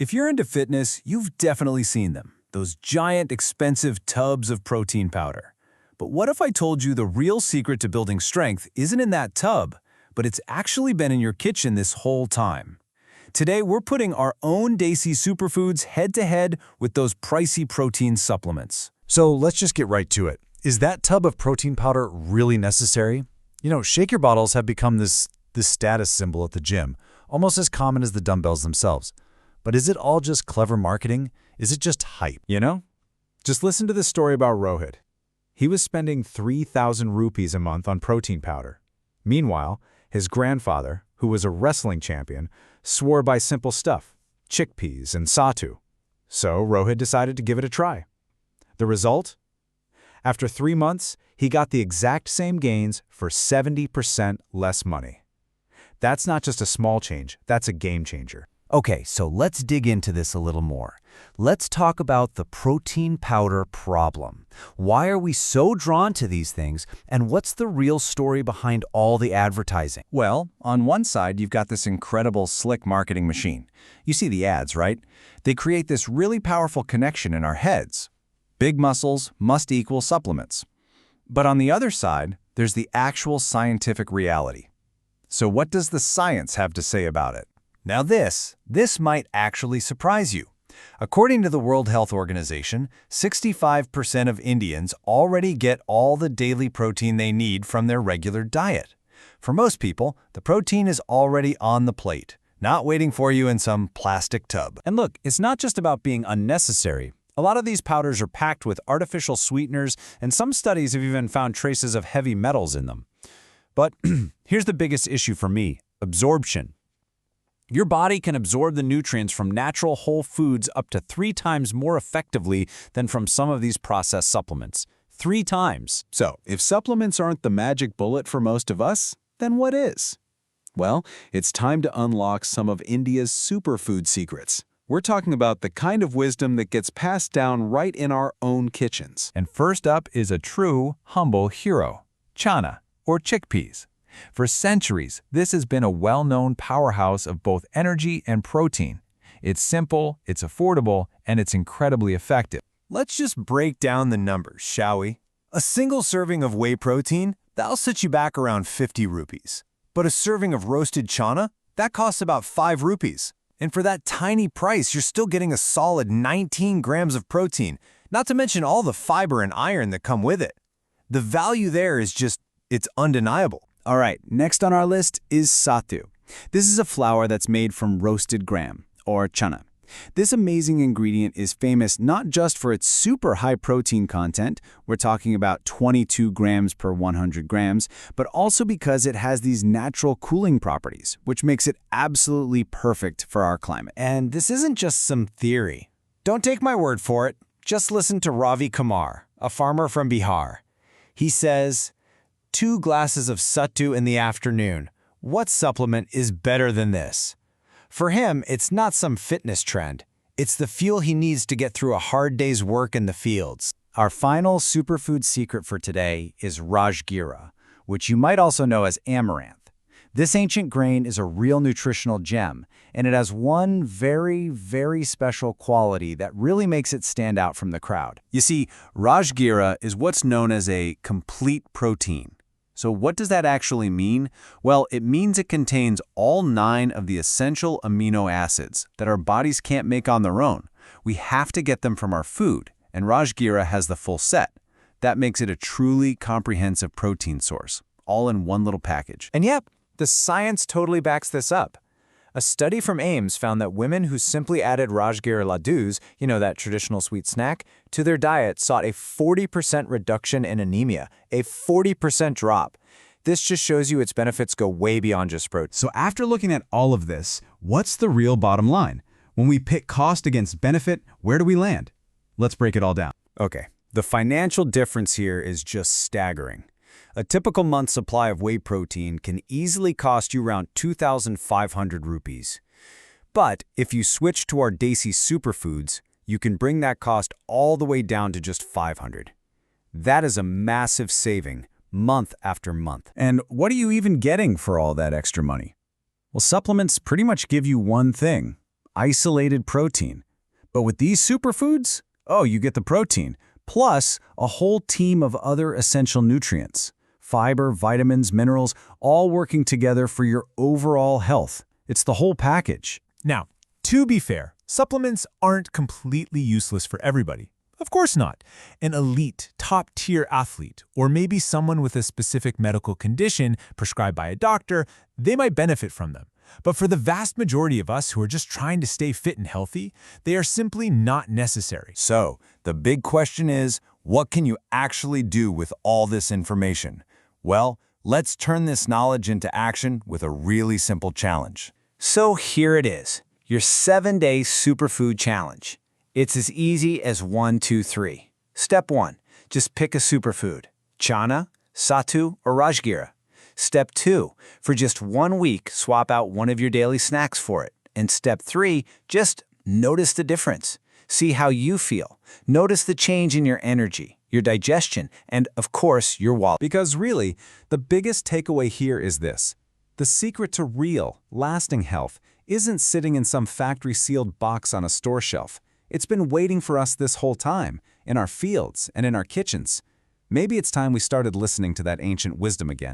If you're into fitness, you've definitely seen them. Those giant, expensive tubs of protein powder. But what if I told you the real secret to building strength isn't in that tub, but it's actually been in your kitchen this whole time? Today, we're putting our own Desi Superfoods head-to-head with those pricey protein supplements. So let's just get right to it. Is that tub of protein powder really necessary? You know, shaker bottles have become this status symbol at the gym, almost as common as the dumbbells themselves. But is it all just clever marketing? Is it just hype? You know? Just listen to the story about Rohit. He was spending 3,000 rupees a month on protein powder. Meanwhile, his grandfather, who was a wrestling champion, swore by simple stuff, chickpeas and sattu. So Rohit decided to give it a try. The result? After 3 months, he got the exact same gains for 70% less money. That's not just a small change, that's a game changer. Okay, so let's dig into this a little more. Let's talk about the protein powder problem. Why are we so drawn to these things, and what's the real story behind all the advertising? Well, on one side, you've got this incredible slick marketing machine. You see the ads, right? They create this really powerful connection in our heads. Big muscles must equal supplements. But on the other side, there's the actual scientific reality. So what does the science have to say about it? Now this might actually surprise you. According to the World Health Organization, 65% of Indians already get all the daily protein they need from their regular diet. For most people, the protein is already on the plate, not waiting for you in some plastic tub. And look, it's not just about being unnecessary. A lot of these powders are packed with artificial sweeteners, and some studies have even found traces of heavy metals in them. But here's the biggest issue for me: absorption. Your body can absorb the nutrients from natural whole foods up to 3 times more effectively than from some of these processed supplements. 3 times. So, if supplements aren't the magic bullet for most of us, then what is? Well, it's time to unlock some of India's superfood secrets. We're talking about the kind of wisdom that gets passed down right in our own kitchens. And first up is a true, humble hero: Chana, or chickpeas. For centuries, this has been a well-known powerhouse of both energy and protein. It's simple, it's affordable, and it's incredibly effective. Let's just break down the numbers, shall we? A single serving of whey protein, that'll set you back around 50 rupees. But a serving of roasted chana, that costs about 5 rupees. And for that tiny price, you're still getting a solid 19 grams of protein, not to mention all the fiber and iron that come with it. The value there is it's undeniable. All right, next on our list is sattu. This is a flour that's made from roasted gram, or chana. This amazing ingredient is famous not just for its super high protein content, we're talking about 22 grams per 100 grams, but also because it has these natural cooling properties, which makes it absolutely perfect for our climate. And this isn't just some theory. Don't take my word for it. Just listen to Ravi Kumar, a farmer from Bihar. He says, 2 glasses of sattu in the afternoon. What supplement is better than this? For him, it's not some fitness trend. It's the fuel he needs to get through a hard day's work in the fields. Our final superfood secret for today is Rajgira, which you might also know as amaranth. This ancient grain is a real nutritional gem, and it has one very, very special quality that really makes it stand out from the crowd. You see, Rajgira is what's known as a complete protein. So what does that actually mean? Well, it means it contains all 9 of the essential amino acids that our bodies can't make on their own. We have to get them from our food, and Rajgira has the full set. That makes it a truly comprehensive protein source, all in one little package. And yep, the science totally backs this up. A study from Ames found that women who simply added Rajgira laddus, you know, that traditional sweet snack, to their diet saw a 40% reduction in anemia, a 40% drop. This just shows you its benefits go way beyond just protein. So after looking at all of this, what's the real bottom line? When we pit cost against benefit, where do we land? Let's break it all down. Okay, the financial difference here is just staggering. A typical month's supply of whey protein can easily cost you around 2,500 rupees. But if you switch to our Desi Superfoods, you can bring that cost all the way down to just 500. That is a massive saving, month after month. And what are you even getting for all that extra money? Well, supplements pretty much give you one thing: isolated protein. But with these superfoods, oh, you get the protein, plus a whole team of other essential nutrients. Fiber, vitamins, minerals, all working together for your overall health. It's the whole package. Now, to be fair, supplements aren't completely useless for everybody. Of course not. An elite, top-tier athlete, or maybe someone with a specific medical condition prescribed by a doctor, they might benefit from them. But for the vast majority of us who are just trying to stay fit and healthy, they are simply not necessary. So, the big question is, what can you actually do with all this information? Well, let's turn this knowledge into action with a really simple challenge. So here it is, your 7-day superfood challenge. It's as easy as 1, 2, 3. Step 1, just pick a superfood, Chana, Sattu, or Rajgira. Step 2, for just 1 week, swap out one of your daily snacks for it. And step 3, just notice the difference. See how you feel. Notice the change in your energy, your digestion, and of course, your wallet. Because really, the biggest takeaway here is this. The secret to real, lasting health isn't sitting in some factory-sealed box on a store shelf. It's been waiting for us this whole time, in our fields and in our kitchens. Maybe it's time we started listening to that ancient wisdom again.